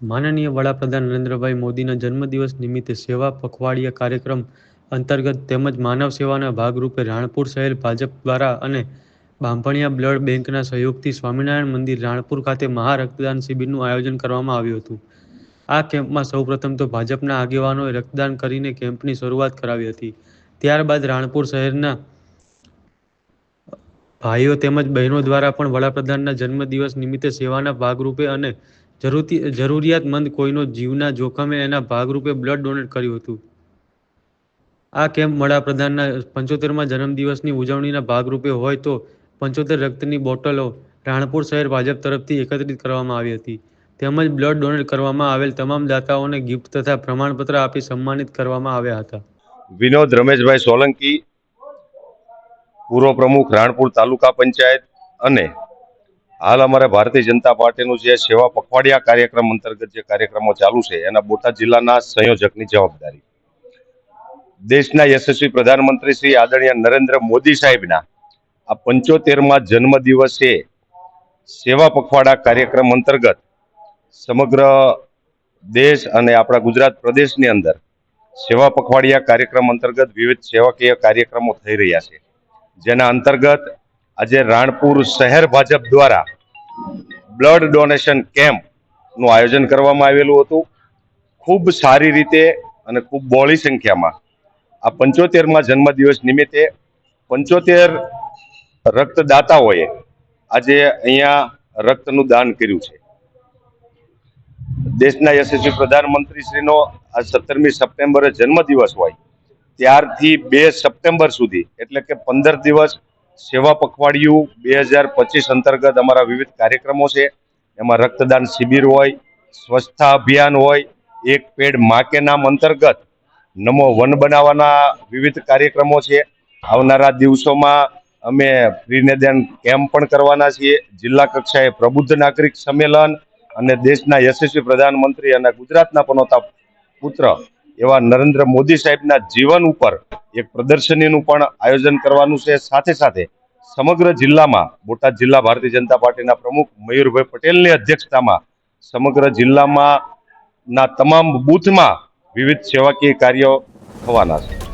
માનનીય વડાપ્રધાન નરેન્દ્રભાઈ મોદીના જન્મદિવસ નિમિત્તે સેવા પખવાડિયા કાર્યક્રમ અંતર્ગત તેમજ માનવ સેવાના ભાગરૂપે રાણપુર શહેર ભાજપ દ્વારા અને બાંભણિયા બ્લડ બેંકના સહયોગથી સ્વામિનારાયણ મંદિર રાણપુર ખાતે મહા રક્તદાન શિબિરનું આયોજન કરવામાં આવ્યું હતું. આ કેમ્પમાં સૌપ્રથમ તો ભાજપના આગેવાનોએ રક્તદાન કરીને કેમ્પની શરૂઆત કરાવી હતી. ત્યારબાદ રાણપુર શહેરના ભાઈઓ તેમજ બહેનો દ્વારા પણ વડાપ્રધાનના જન્મદિવસ નિમિત્તે સેવાના ભાગરૂપે અને જરૂરિયાતમંદ કોઈનો જીવના જોખમે એના ભાગરૂપે બ્લડ ડોનેટ કર્યું હતું. આ કેમ્પ વડાપ્રધાનના 75મા જન્મદિવસની ઉજવણીના ભાગરૂપે હોય તો 75 રક્તની બોટલો રાણપુર શહેર ભાજપ તરફથી એકત્રિત કરવામાં આવી હતી. તેમજ બ્લડ ડોનેટ કરવામાં આવેલ તમામ દાતાઓને ગિફ્ટ તથા પ્રમાણપત્ર આપી સન્માનિત કરવામાં આવ્યા હતા. વિનોદ રમેશભાઈ સોલંકી, પૂર્વ પ્રમુખ રાણપુર તાલુકા પંચાયત, અને હાલ અમારે ભારતીય જનતા પાર્ટીનું જે સેવા પખવાડિયા કાર્યક્રમ અંતર્ગત જે કાર્યક્રમો ચાલુ છે એના બોટાદ જિલ્લાના સંયોજકની જવાબદારી. દેશના યશસ્વી પ્રધાનમંત્રી શ્રી આદરણીય નરેન્દ્ર મોદી સાહેબના આ 75મા જન્મદિવસે સેવા પખવાડા કાર્યક્રમ અંતર્ગત સમગ્ર દેશ અને આપણા ગુજરાત પ્રદેશની અંદર સેવા પખવાડિયા કાર્યક્રમ અંતર્ગત વિવિધ સેવાકીય કાર્યક્રમો થઈ રહ્યા છે. જેના અંતર્ગત આજે રાણપુર શહેર ભાજપ દ્વારા બ્લડ ડોનેશન કેમ્પનું આયોજન કરવામાં આવેલું હતું. ખૂબ સારી રીતે અને ખૂબ બહોળી સંખ્યામાં આ 75મા જન્મદિવસ નિમિત્તે 75 રક્તદાતાઓએ આજે અહીંયા રક્તનું દાન કર્યું છે. દેશના યશસ્વી પ્રધાનમંત્રીશ્રીનો આ 17મી સપ્ટેમ્બરે જન્મદિવસ હોય ત્યારથી 2 સપ્ટેમ્બર સુધી એટલે કે 15 દિવસ સેવા પખવાડિયું 2025 અંતર્ગત અમારા વિવિધ કાર્યક્રમો છે. એમાં રક્તદાન શિબિર હોય, સ્વચ્છતા અભિયાન હોય, એક પેડ માં કે નામ અંતર્ગત નમો વન બનાવવાના વિવિધ કાર્યક્રમો છે. આવનારા દિવસોમાં અમે ફ્રીનેદાન કેમ્પ પણ કરવાના છીએ. જિલ્લા કક્ષાએ પ્રબુદ્ધ નાગરિક સંમેલન અને દેશના યશસ્વી પ્રધાનમંત્રી અને ગુજરાતના પનોતા પુત્ર એવા નરેન્દ્ર મોદી સાહેબના જીવન ઉપર એક પ્રદર્શનીનું પણ આયોજન કરવાનું છે. સાથે સાથે સમગ્ર જિલ્લામાં બોટાદ જિલ્લા ભારતીય જનતા પાર્ટીના પ્રમુખ મયુરભાઈ પટેલની અધ્યક્ષતામાં સમગ્ર જિલ્લામાં ના તમામ બૂથમાં વિવિધ સેવાકીય કાર્યો થવાના છે.